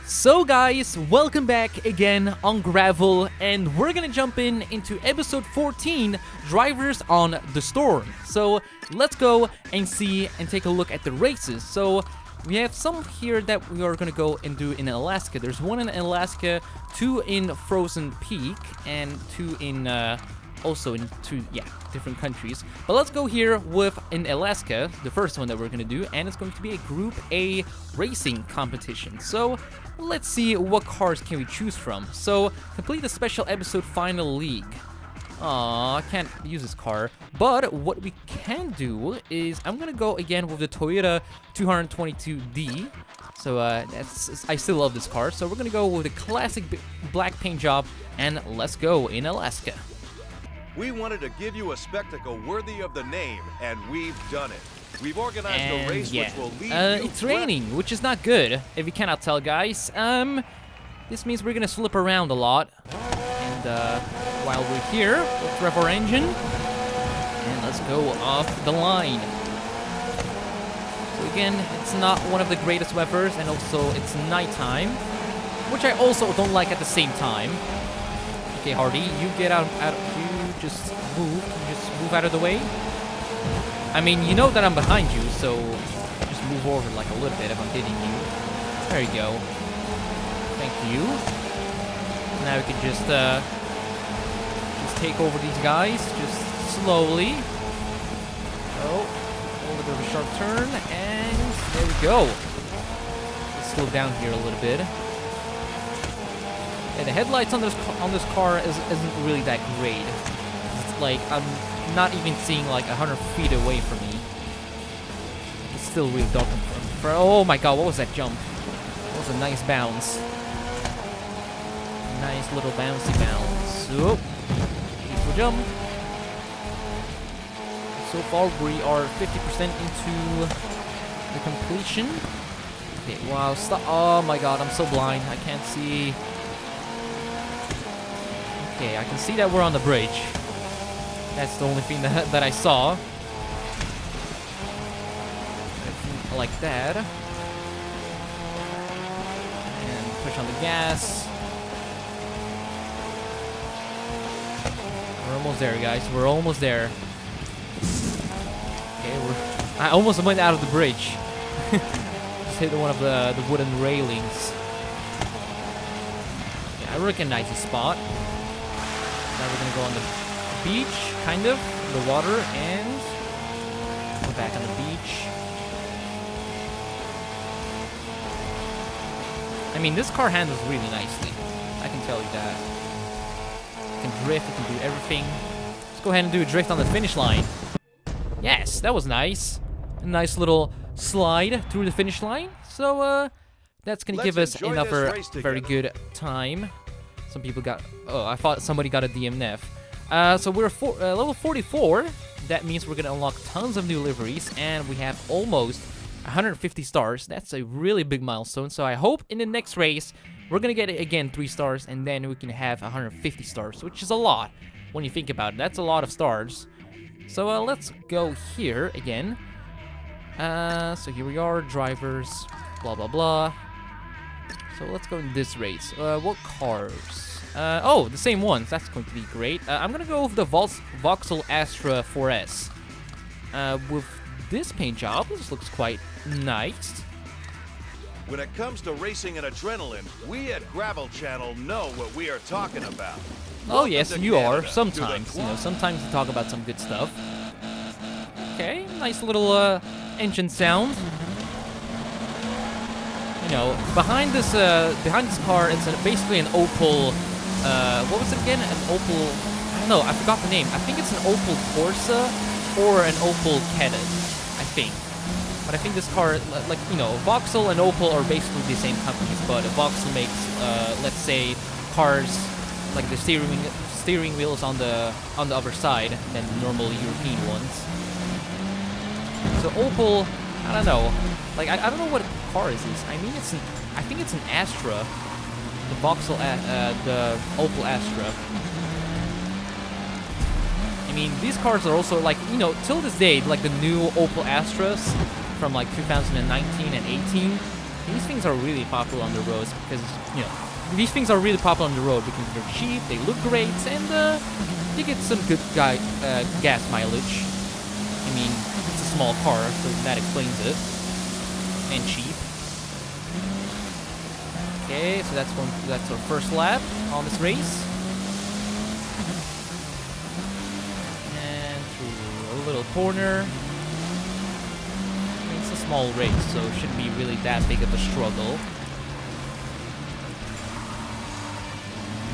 So guys, welcome back again on Gravel, and we're gonna jump into episode 14, Drivers on the Storm. So let's go and see and take a look at the races. So we have some here that we are gonna go and do in Alaska. There's one in Alaska, two in Frozen Peak, and two in also in two different countries. But let's go here with in Alaska, the first one that we're gonna do, and it's going to be a Group A racing competition. So let's see what cars can we choose from. So complete the special episode final league. I can't use this car, but what we can do is I'm gonna go again with the Toyota 222D. So I still love this car, so we're gonna go with the classic black paint job, and let's go in Alaska. We wanted to give you a spectacle worthy of the name, and we've done it. We've organized a race which will leave you it's raining, which is not good, if you cannot tell, guys. This means we're gonna slip around a lot. And while we're here, let's rev our engine, and let's go off the line. So again, it's not one of the greatest weathers, and also it's nighttime, which I also don't like at the same time. Okay, Hardy, you get out. You just move. Can you just move out of the way? I mean, you know that I'm behind you, so just move over like a little bit if I'm hitting you. There you go. Thank you. Now we can just take over these guys, just slowly. Oh, a little bit of a sharp turn, and there we go. Let's slow down here a little bit. Yeah, the headlights on this car isn't really that great. It's like I'm not even seeing like 100 feet away from me. It's still really dark in front. Oh my god, what was that jump? That was a nice bounce. Nice little bouncy bounce. Oh, beautiful jump. So far we are 50% into the completion. Okay, wow, stop. Oh my god, I'm so blind. I can't see. Okay, I can see that we're on the bridge. That's the only thing that I saw. Like that. And push on the gas. We're almost there, guys. We're almost there. Okay, I almost went out of the bridge. Just hit one of the wooden railings. Yeah, I recognize the spot. Now we're gonna go on the beach, kind of, the water, and we're back on the beach. I mean, this car handles really nicely. I can tell you that. It can drift, it can do everything. Let's go ahead and do a drift on the finish line. Yes, that was nice. A nice little slide through the finish line. So, that's gonna give us another very good time. Some people got... Oh, I thought somebody got a DNF. So we're level 44. That means we're going to unlock tons of new liveries. And we have almost 150 stars. That's a really big milestone. So I hope in the next race, we're going to get, again, 3 stars. And then we can have 150 stars, which is a lot when you think about it. That's a lot of stars. So let's go here again. So here we are, drivers, blah, blah, blah. So let's go in this race. What cars? Oh, the same ones. That's going to be great. I'm going to go with the Vauxhall Astra 4S. With this paint job, this looks quite nice. When it comes to racing and adrenaline, we at Gravel Channel know what we are talking about. Oh, yes, you are. Sometimes. You know, sometimes you talk about some good stuff. Okay, nice little engine sound. You know, behind this car, it's basically an Opel. What was it again? An Opel. I don't know. I forgot the name. I think it's an Opel Corsa or an Opel Kadett. I think. But I think this car, like you know, Vauxhall and Opel are basically the same companies. But Vauxhall makes, let's say, cars like the steering wheels on the other side than normal European ones. So Opel, I don't know. Like I don't know what car is this. I mean, I think it's an Astra, the Vauxhall, the Opel Astra. I mean, these cars are also like, you know, till this day, like the new Opel Astras from like 2019 and 18, These things are really popular on the roads because, you know, these things are really popular on the road because they're cheap, they look great, and you get some good gas mileage. I mean, it's a small car, so that explains it. And cheap. Okay, so that's our first lap on this race. And through a little corner. It's a small race, so it shouldn't be really that big of a struggle.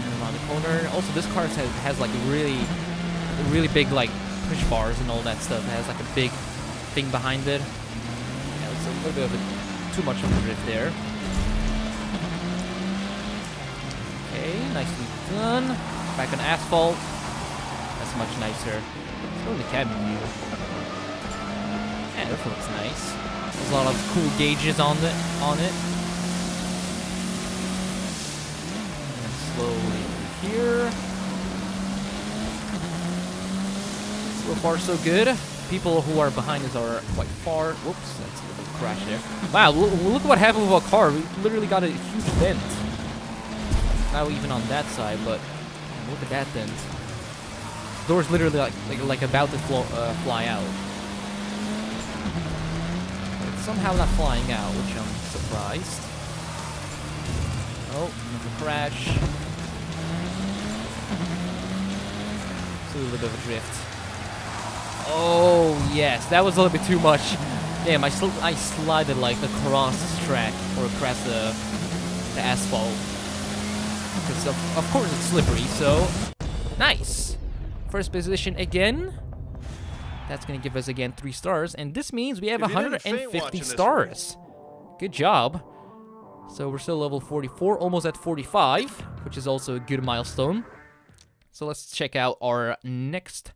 And around the corner. Also, this car has like really big like push bars and all that stuff. It has like a big thing behind it. Yeah, it's a little bit of too much of a drift there. Okay, nicely done. Back on asphalt. That's much nicer. Let's go to the cabin view. Yeah, this looks nice. There's a lot of cool gauges on it. And slowly through here. So far, so good. People who are behind us are quite far. Whoops, that's a little crash there. Wow, look what happened with our car. We literally got a huge dent. Not even on that side, but look at that dent. The door's literally like about to fly out. It's somehow not flying out, which I'm surprised. Oh, another crash. It's a little bit of a drift. Oh, yes, that was a little bit too much. Damn, I slided like across this track, or across the asphalt. Because of course it's slippery, so nice. First position again. That's gonna give us again 3 stars, and this means we have 150 stars. Good job. So we're still level 44, almost at 45, which is also a good milestone. So let's check out our next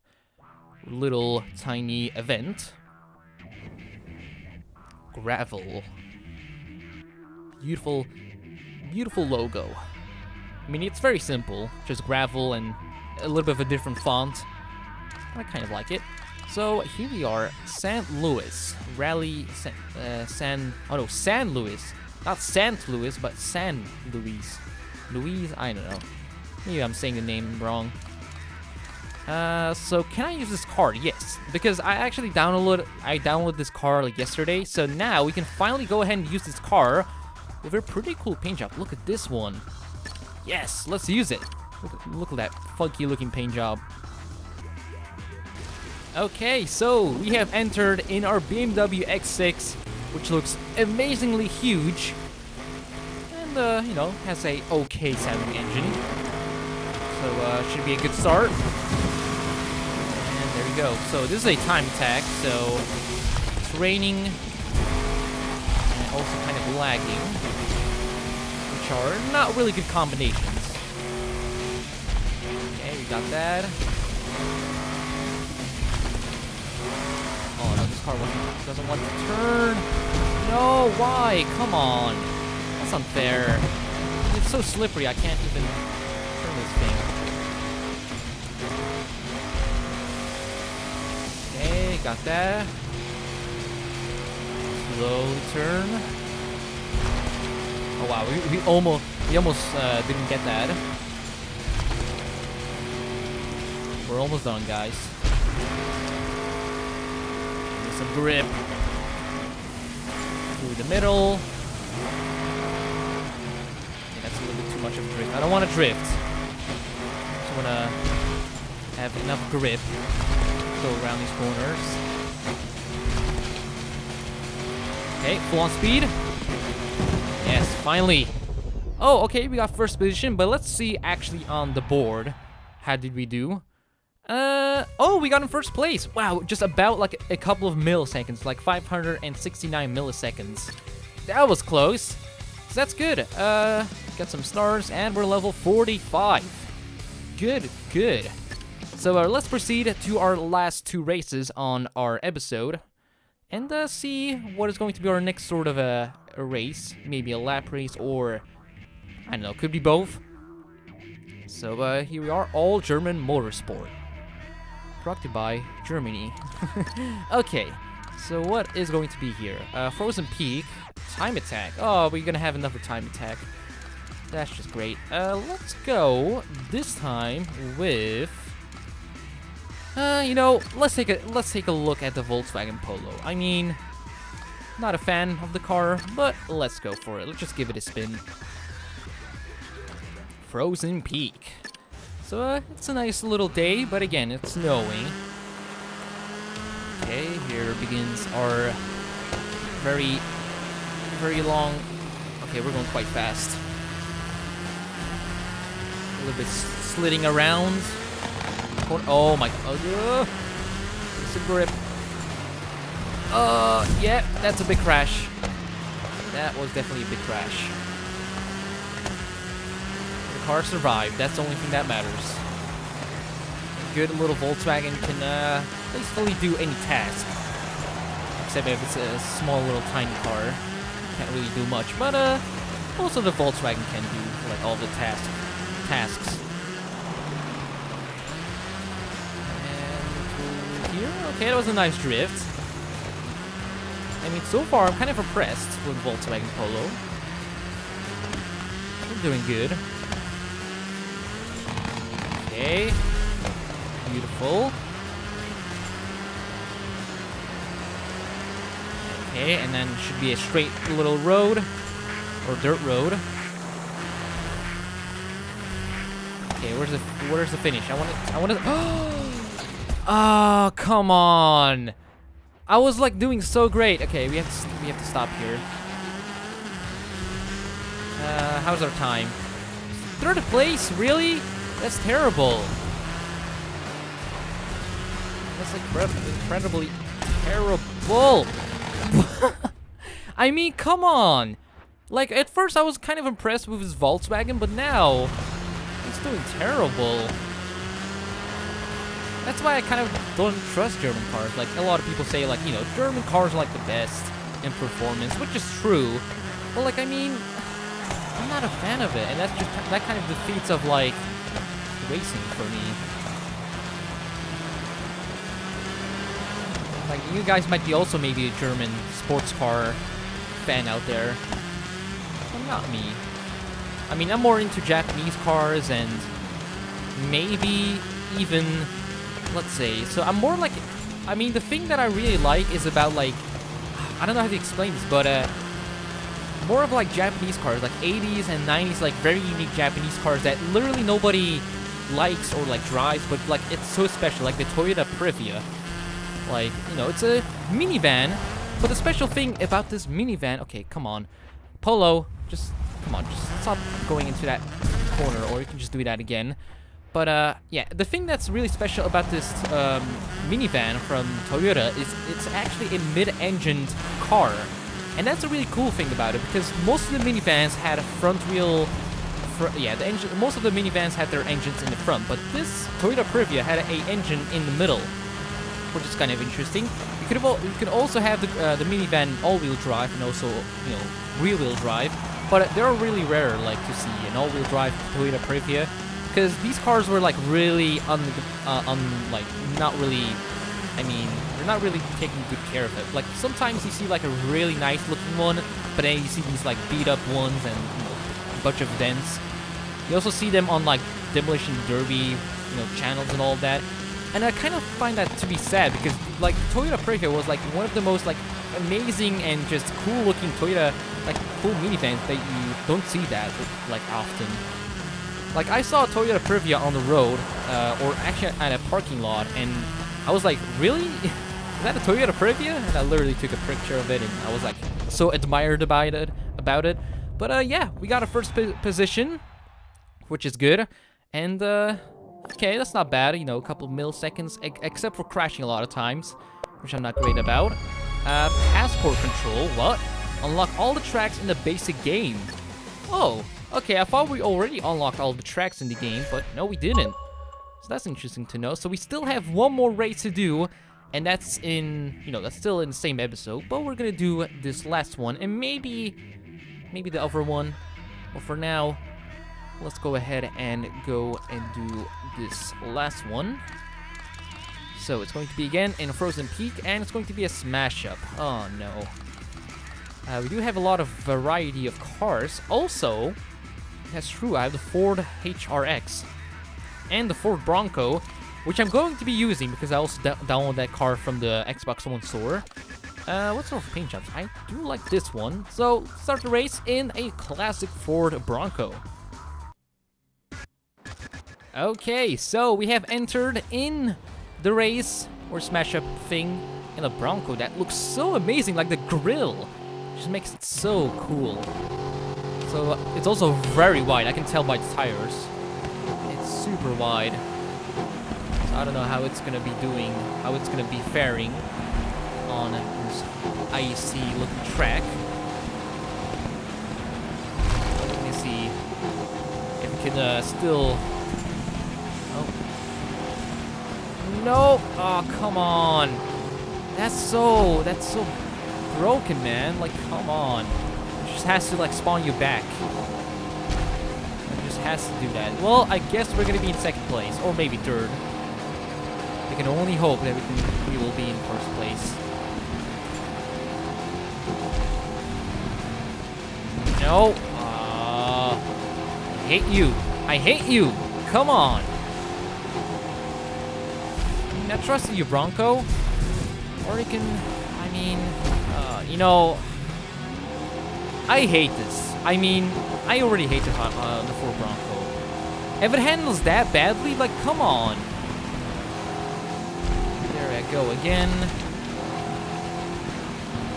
little tiny event. Gravel. Beautiful, beautiful logo. I mean, it's very simple, just gravel and a little bit of a different font. I kind of like it. So here we are, St. Louis Rally, San Luis, not St. Louis, but San Luis. Louise, I don't know. Maybe I'm saying the name wrong. So can I use this card? Yes, because I actually downloaded this car like yesterday. So now we can finally go ahead and use this car with a pretty cool paint job. Look at this one. Yes, let's use it. Look at that funky looking paint job. Okay, so we have entered in our BMW X6, which looks amazingly huge. And, you know, has a okay sounding engine. So, should be a good start. And there we go. So, this is a time attack, so it's raining and also kind of lagging, which are not really good combinations. Okay, we got that. Oh no, this car doesn't want to turn. No, why? Come on. That's unfair. It's so slippery, I can't even turn this thing. Okay, got that. Slowly turn. Oh wow, we almost didn't get that. We're almost done, guys. Some grip through the middle. Yeah, that's a little bit too much of a drift. I don't want to drift. I just want to have enough grip to go around these corners. Okay, full on speed. Yes, finally. Oh, okay, we got first position, but let's see actually on the board. How did we do? Oh, we got in first place. Wow, just about like a couple of milliseconds, like 569 milliseconds. That was close. So that's good. Got some stars, and we're level 45. Good, good. So let's proceed to our last 2 races on our episode, and see what is going to be our next sort of a race. Maybe a lap race, or I don't know, could be both. So here we are, all German motorsport. Brought to you by Germany. Okay, so what is going to be here? Frozen Peak, time attack. Oh, we're gonna have another time attack. That's just great. Let's go this time with. You know, let's take a look at the Volkswagen Polo. I mean, not a fan of the car, but let's go for it. Let's just give it a spin. Frozen Peak. So it's a nice little day, but again, it's snowing. Okay, here begins our very, very long. Okay, we're going quite fast. A little bit sliding around. Oh my god. It's a grip. Yeah, that's a big crash. That was definitely a big crash. The car survived. That's the only thing that matters. A good little Volkswagen can basically do any task. Except if it's a small little tiny car. Can't really do much. But also the Volkswagen can do like all the tasks. Here. Okay, that was a nice drift. I mean, so far I'm kind of impressed with Volkswagen Polo. We're doing good. Okay. Beautiful. Okay, and then should be a straight little road or dirt road. Okay, where's the finish? I want to. Oh, come on. I was like doing so great. Okay, we have to stop here. How's our time? Third place? Really? That's terrible. That's incredibly terrible. I mean, come on. Like, at first I was kind of impressed with his Volkswagen, but now he's doing terrible. That's why I kind of don't trust German cars. Like, a lot of people say, like, you know, German cars are, like, the best in performance, which is true. But, like, I mean, I'm not a fan of it. And that's just, that kind of defeats of, like, racing for me. Like, you guys might be also maybe a German sports car fan out there. But not me. I mean, I'm more into Japanese cars and maybe even... Let's see. So I'm more like, I mean, the thing that I really like is about like, I don't know how to explain this, but more of like Japanese cars, like 80s and 90s, like very unique Japanese cars that literally nobody likes or like drives, but like it's so special, like the Toyota Previa. Like, you know, it's a minivan, but the special thing about this minivan, okay, come on, Polo, just come on, just stop going into that corner, or you can just do that again. But, yeah, the thing that's really special about this minivan from Toyota is it's actually a mid-engined car. And that's a really cool thing about it, because most of the minivans had a front wheel... most of the minivans had their engines in the front, but this Toyota Previa had an engine in the middle, which is kind of interesting. You could also have the minivan all-wheel drive and also, you know, rear-wheel drive, but they're really rare, like, to see an all-wheel drive Toyota Previa. Because these cars were like really like not really, I mean, they're not really taking good care of it. Like sometimes you see like a really nice looking one, but then you see these like beat up ones and, you know, a bunch of dents. You also see them on like Demolition Derby, you know, channels and all that. And I kind of find that to be sad because like Toyota Previa was like one of the most like amazing and just cool looking Toyota, like cool minivans that you don't see that like often. Like, I saw a Toyota Previa on the road, or actually at a parking lot, and I was like, really? Is that a Toyota Previa? And I literally took a picture of it, and I was like, so admired about it. But, yeah, we got a first position, which is good. And, okay, that's not bad, you know, a couple of milliseconds, except for crashing a lot of times, which I'm not great about. Passport control, what? Unlock all the tracks in the basic game. Oh. Okay, I thought we already unlocked all the tracks in the game, but no, we didn't. So that's interesting to know. So we still have one more race to do, and that's in, you know, that's still in the same episode, but we're gonna do this last one, and maybe the other one. But for now, let's go ahead and go and do this last one. So it's going to be again in Frozen Peak, and it's going to be a smash up. Oh no. We do have a lot of variety of cars. Also, that's true, I have the Ford HRX and the Ford Bronco, which I'm going to be using because I also downloaded that car from the Xbox One store. What sort of paint jobs? I do like this one. So, start the race in a classic Ford Bronco. Okay, so we have entered in the race or smash up thing in a Bronco that looks so amazing, like the grille. Just makes it so cool. So it's also very wide. I can tell by the tires. It's super wide. So I don't know how it's gonna be doing, how it's gonna be faring on this icy looking track. Let me see if we can still. Oh no! Oh come on! That's so broken, man. Like come on. It just has to like spawn you back. It just has to do that. Well, I guess we're gonna be in second place, or maybe third. I can only hope that we will be in first place. No. I hate you. I hate you. Come on. I trust you, Bronco. Or you can, I mean, you know, I hate this. I mean, I already hate the Ford Bronco. If it handles that badly, like, come on. There I go again.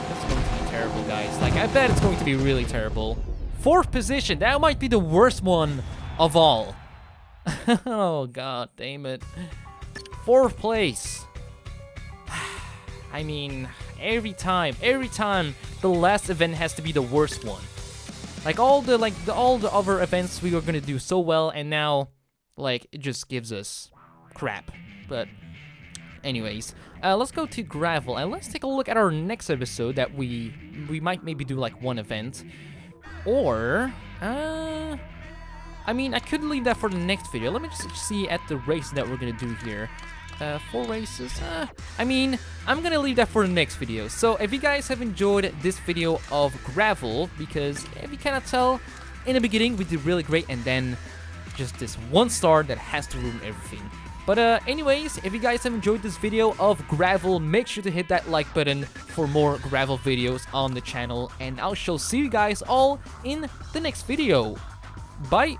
That's going to be terrible, guys. Like, I bet it's going to be really terrible. Fourth position. That might be the worst one of all. Oh, god damn it. Fourth place. I mean, every time, the last event has to be the worst one. Like all the other events we were gonna do so well, and now, like, it just gives us crap. But, anyways, let's go to gravel and let's take a look at our next episode that we might maybe do like one event, or I mean, I could leave that for the next video. Let me just see at the race that we're gonna do here. 4 races. I mean, I'm gonna leave that for the next video. So if you guys have enjoyed this video of gravel, because if you cannot tell, in the beginning we did really great, and then just this one star that has to ruin everything. But anyways, if you guys have enjoyed this video of gravel, make sure to hit that like button for more gravel videos on the channel, and I shall see you guys all in the next video. Bye!